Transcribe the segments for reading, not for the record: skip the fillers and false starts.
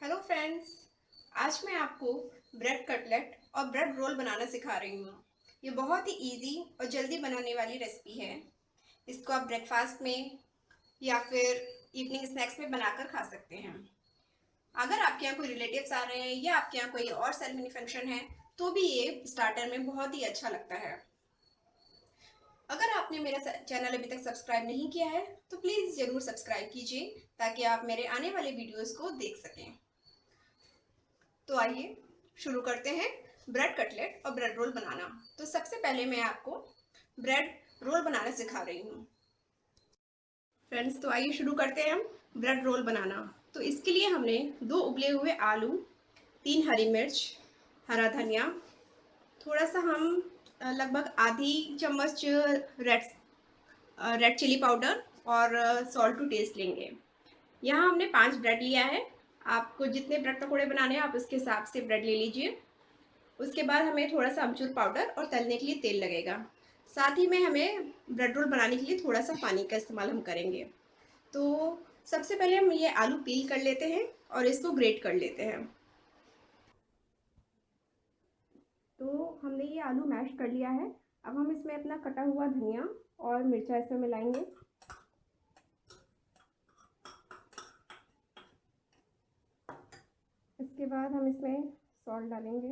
Hello friends. आज मैं आपको ब्रेड कटलेट और ब्रेड रोल बनाना सिखा रही हूँ। ये बहुत ही इजी और जल्दी बनाने वाली रेसिपी है। इसको आप ब्रेकफास्ट में या फिर इवनिंग स्नैक्स में बनाकर खा सकते हैं। अगर आपके यहाँ कोई रिलेटिव्स आ रहे हैं या आपके यहाँ कोई और सेरेमनी फंक्शन है तो भी ये स्टार्टर में बहुत ही अच्छा लगता है। अगर आपने मेरा चैनल अभी तक सब्सक्राइब नहीं किया है तो प्लीज़ ज़रूर सब्सक्राइब कीजिए ताकि आप मेरे आने वाले वीडियोज़ को देख सकें। तो आइए शुरू करते हैं ब्रेड कटलेट और ब्रेड रोल बनाना। तो सबसे पहले मैं आपको ब्रेड रोल बनाना सिखा रही हूँ फ्रेंड्स। तो आइए शुरू करते हैं हम ब्रेड रोल बनाना। तो इसके लिए हमने 2 उबले हुए आलू, 3 हरी मिर्च, हरा धनिया, थोड़ा सा हम लगभग आधी चम्मच रेड चिली पाउडर और सॉल्ट टू टेस्ट लेंगे। यहाँ हमने 5 ब्रेड लिया है। आपको जितने ब्रेड पकौड़े बनाने हैं आप उसके हिसाब से ब्रेड ले लीजिए। उसके बाद हमें थोड़ा सा अमचूर पाउडर और तलने के लिए तेल लगेगा। साथ ही में हमें ब्रेड रोल बनाने के लिए थोड़ा सा पानी का इस्तेमाल हम करेंगे। तो सबसे पहले हम ये आलू पील कर लेते हैं और इसको ग्रेट कर लेते हैं। तो हमने ये आलू मैश कर लिया है। अब हम इसमें अपना कटा हुआ धनिया और मिर्चा इसमें मिलाएंगे। इसके बाद हम इसमें सॉल्ट डालेंगे।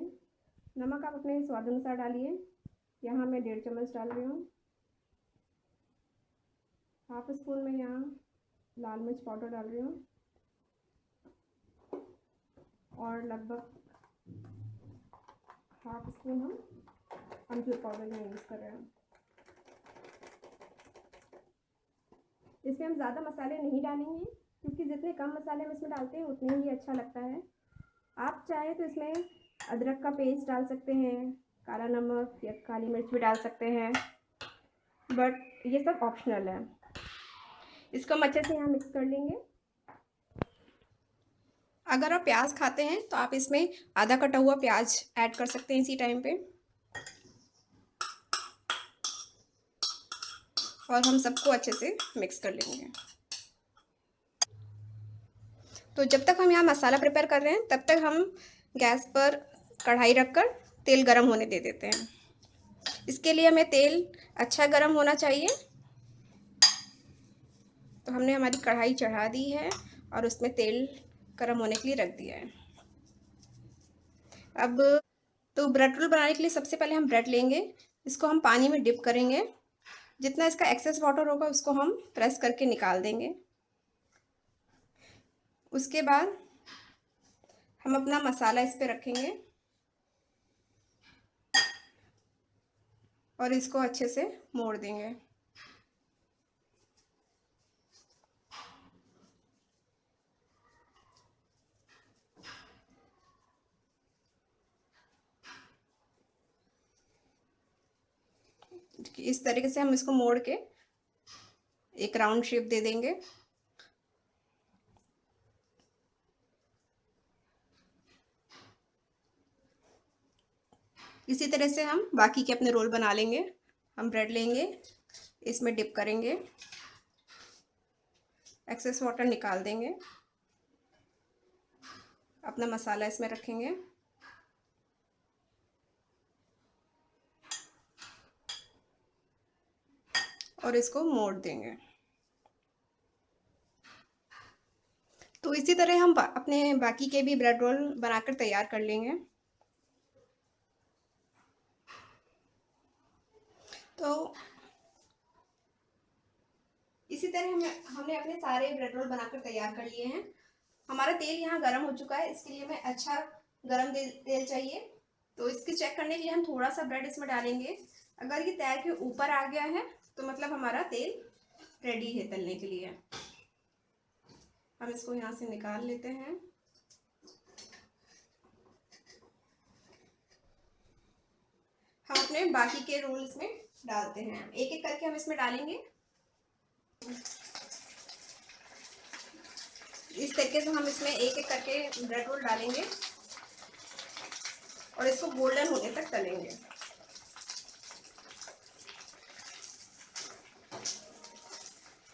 नमक आप अपने स्वाद अनुसार डालिए। यहाँ मैं 1.5 चम्मच डाल रही हूँ। हाफ स्पून में यहाँ लाल मिर्च पाउडर डाल रही हूँ और लगभग हाफ स्पून हम अमचूर पाउडर में यूज़ कर रहे हैं। इसमें हम ज़्यादा मसाले नहीं डालेंगे क्योंकि जितने कम मसाले हम इसमें डालते हैं उतने ही अच्छा लगता है। आप चाहे तो इसमें अदरक का पेस्ट डाल सकते हैं, काला नमक या काली मिर्च भी डाल सकते हैं, बट ये सब ऑप्शनल है। इसको हम अच्छे से यहाँ मिक्स कर लेंगे। अगर आप प्याज खाते हैं तो आप इसमें आधा कटा हुआ प्याज ऐड कर सकते हैं इसी टाइम पे। और हम सबको अच्छे से मिक्स कर लेंगे। तो जब तक हम यहाँ मसाला प्रिपेयर कर रहे हैं तब तक हम गैस पर कढ़ाई रखकर तेल गरम होने दे देते हैं। इसके लिए हमें तेल अच्छा गरम होना चाहिए। तो हमने हमारी कढ़ाई चढ़ा दी है और उसमें तेल गरम होने के लिए रख दिया है। अब तो ब्रेड रोल बनाने के लिए सबसे पहले हम ब्रेड लेंगे। इसको हम पानी में डिप करेंगे। जितना इसका एक्सेस वाटर होगा उसको हम प्रेस करके निकाल देंगे। उसके बाद हम अपना मसाला इस पे रखेंगे और इसको अच्छे से मोड़ देंगे। इस तरीके से हम इसको मोड़ के एक राउंड शेप दे देंगे। इसी तरह से हम बाकी के अपने रोल बना लेंगे। हम ब्रेड लेंगे, इसमें डिप करेंगे, एक्सेस वाटर निकाल देंगे, अपना मसाला इसमें रखेंगे और इसको मोड़ देंगे। तो इसी तरह हम अपने बाकी के भी ब्रेड रोल बनाकर तैयार कर लेंगे। तो इसी तरह हमने अपने सारे ब्रेड रोल बनाकर तैयार कर लिए हैं। हमारा तेल यहाँ गर्म हो चुका है। इसके लिए हमें अच्छा गर्म तेल चाहिए। तो इसकी चेक करने के लिए हम थोड़ा सा ब्रेड इसमें डालेंगे। अगर ये तैर के ऊपर आ गया है तो मतलब हमारा तेल रेडी है तलने के लिए। हम इसको यहाँ से निकाल लेते हैं। हम अपने बाकी के रोल इसमें डालते हैं। एक एक करके हम इसमें डालेंगे। इस तरीके से हम इसमें एक एक करके ब्रेड रोल डालेंगे और इसको गोल्डन होने तक तलेंगे।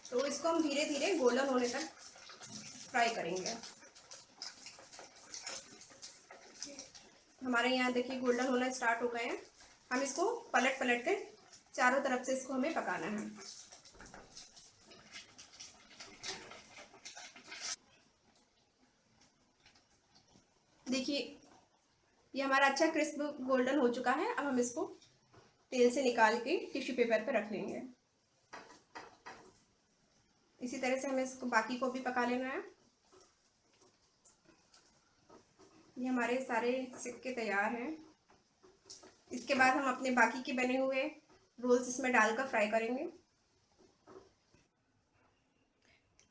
तो इसको हम धीरे धीरे गोल्डन होने तक फ्राई करेंगे। हमारे यहाँ देखिए गोल्डन होना स्टार्ट हो गए हैं। हम इसको पलट पलट के चारों तरफ से इसको हमें पकाना है। देखिए ये हमारा अच्छा क्रिस्प गोल्डन हो चुका है। अब हम इसको तेल से निकाल के टिश्यू पेपर पर रख लेंगे। इसी तरह से हमें इसको बाकी को भी पका लेना है। ये हमारे सारे सिक्के तैयार हैं। इसके बाद हम अपने बाकी के बने हुए रोल्स इसमें डालकर फ्राई करेंगे।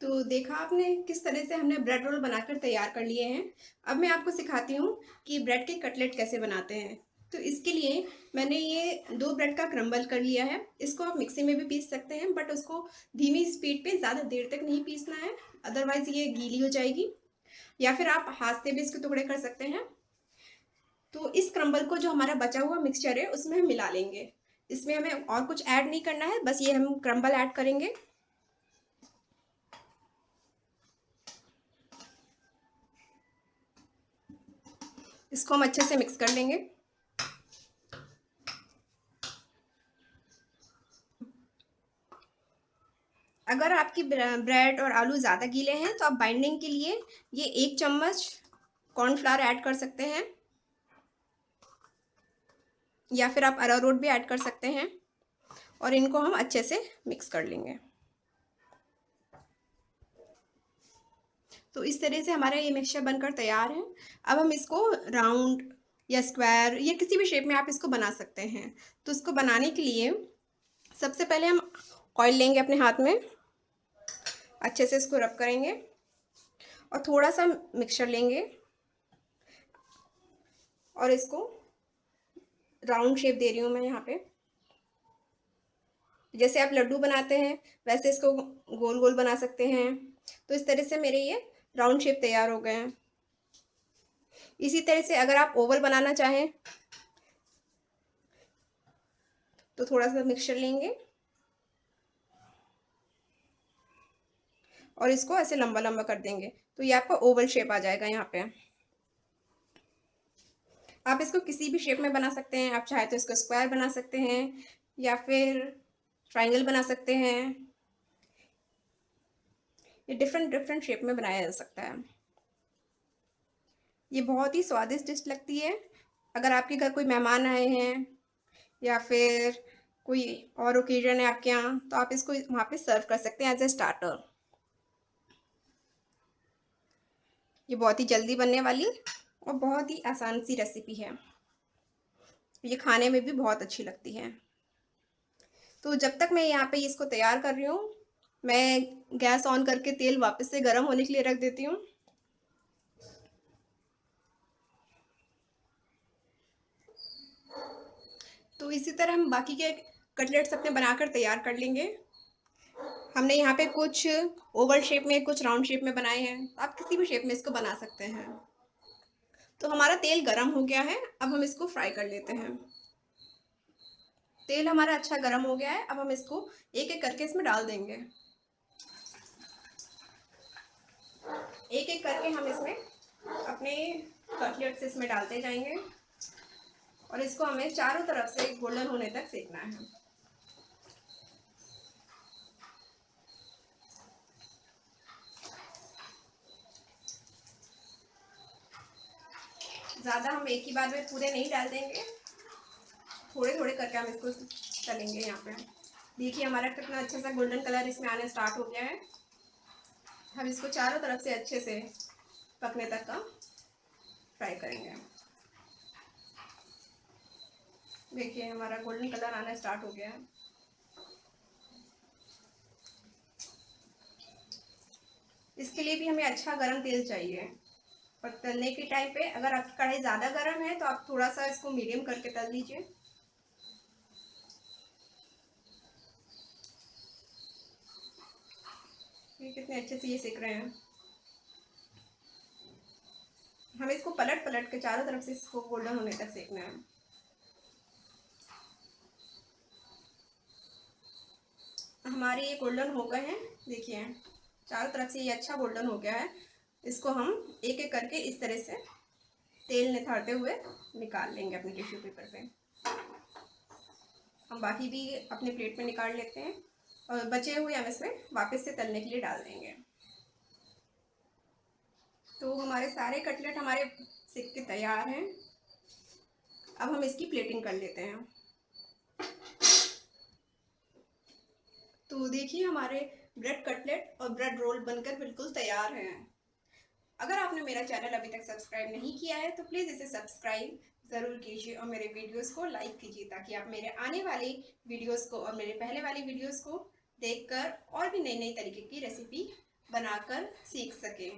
तो देखा आपने किस तरह से हमने ब्रेड रोल बनाकर तैयार कर लिए हैं। अब मैं आपको सिखाती हूँ कि ब्रेड के कटलेट कैसे बनाते हैं। तो इसके लिए मैंने ये 2 ब्रेड का क्रम्बल कर लिया है। इसको आप मिक्सी में भी पीस सकते हैं, बट उसको धीमी स्पीड पे ज़्यादा देर तक नहीं पीसना है, अदरवाइज़ ये गीली हो जाएगी। या फिर आप हाथ से भी इसके टुकड़े कर सकते हैं। तो इस क्रम्बल को जो हमारा बचा हुआ मिक्सचर है उसमें हम मिला लेंगे। इसमें हमें और कुछ ऐड नहीं करना है, बस ये हम क्रम्बल ऐड करेंगे। इसको हम अच्छे से मिक्स कर लेंगे। अगर आपकी ब्रेड और आलू ज़्यादा गीले हैं तो आप बाइंडिंग के लिए ये 1 चम्मच कॉर्नफ्लावर ऐड कर सकते हैं, या फिर आप अरारोट भी ऐड कर सकते हैं, और इनको हम अच्छे से मिक्स कर लेंगे। तो इस तरह से हमारा ये मिक्सचर बनकर तैयार है। अब हम इसको राउंड या स्क्वायर या किसी भी शेप में आप इसको बना सकते हैं। तो इसको बनाने के लिए सबसे पहले हम ऑयल लेंगे अपने हाथ में, अच्छे से इसको रब करेंगे और थोड़ा सा मिक्सचर लेंगे और इसको राउंड शेप दे रही हूँ मैं यहाँ पे। जैसे आप लड्डू बनाते हैं वैसे इसको गोल गोल बना सकते हैं। तो इस तरह से मेरे ये राउंड शेप तैयार हो गए हैं। इसी तरह से अगर आप ओवल बनाना चाहें तो थोड़ा सा मिक्सचर लेंगे और इसको ऐसे लंबा लंबा कर देंगे, तो ये आपका ओवल शेप आ जाएगा। यहाँ पे आप इसको किसी भी शेप में बना सकते हैं। आप चाहे तो इसको स्क्वायर बना सकते हैं या फिर ट्रायंगल बना सकते हैं। ये डिफरेंट डिफरेंट शेप में बनाया जा सकता है। ये बहुत ही स्वादिष्ट डिश लगती है। अगर आपके घर कोई मेहमान आए हैं या फिर कोई और ओकेजन है आपके यहाँ, तो आप इसको वहाँ पे सर्व कर सकते हैं एज ए स्टार्टर। ये बहुत ही जल्दी बनने वाली और बहुत ही आसान सी रेसिपी है। ये खाने में भी बहुत अच्छी लगती है। तो जब तक मैं यहाँ पे इसको तैयार कर रही हूँ, मैं गैस ऑन करके तेल वापस से गर्म होने के लिए रख देती हूँ। तो इसी तरह हम बाकी के कटलेट्स अपने बनाकर तैयार कर लेंगे। हमने यहाँ पे कुछ ओवल शेप में, कुछ राउंड शेप में बनाए हैं। आप किसी भी शेप में इसको बना सकते हैं। तो हमारा तेल गरम हो गया है। अब हम इसको फ्राई कर लेते हैं। तेल हमारा अच्छा गरम हो गया है। अब हम इसको एक एक करके इसमें डाल देंगे। एक एक करके हम इसमें अपने कटलेट्स इसमें डालते जाएंगे और इसको हमें चारों तरफ से गोल्डन होने तक सेकना है। ज़्यादा हम एक ही बार में पूरे नहीं डाल देंगे, थोड़े थोड़े करके हम इसको तलेंगे। यहाँ पे देखिए हमारा कितना अच्छा सा गोल्डन कलर इसमें आना स्टार्ट हो गया है। हम इसको चारों तरफ से अच्छे से पकने तक का फ्राई करेंगे। देखिए हमारा गोल्डन कलर आना स्टार्ट हो गया है। इसके लिए भी हमें अच्छा गरम तेल चाहिए। और तलने के टाइम पे अगर आपकी कढ़ाई ज़्यादा गर्म है तो आप थोड़ा सा इसको मीडियम करके तल लीजिए। ये कितने अच्छे से ये सेक रहे हैं। हमें इसको पलट पलट के चारों तरफ से इसको गोल्डन होने तक सेकना है। हमारे ये गोल्डन हो गए हैं। देखिए चारों तरफ से ये अच्छा गोल्डन हो गया है। इसको हम एक एक करके इस तरह से तेल निथरते हुए निकाल लेंगे अपने टिश्यू पेपर पे। हम बाकी भी अपने प्लेट में निकाल लेते हैं और बचे हुए हम इसमें वापस से तलने के लिए डाल देंगे। तो हमारे सारे कटलेट हमारे सिक के तैयार हैं। अब हम इसकी प्लेटिंग कर लेते हैं। तो देखिए हमारे ब्रेड कटलेट और ब्रेड रोल बनकर बिल्कुल तैयार हैं। अगर आपने मेरा चैनल अभी तक सब्सक्राइब नहीं किया है तो प्लीज़ इसे सब्सक्राइब ज़रूर कीजिए और मेरे वीडियोस को लाइक कीजिए, ताकि आप मेरे आने वाली वीडियोस को और मेरे पहले वाली वीडियोस को देखकर और भी नई नई तरीके की रेसिपी बनाकर सीख सकें।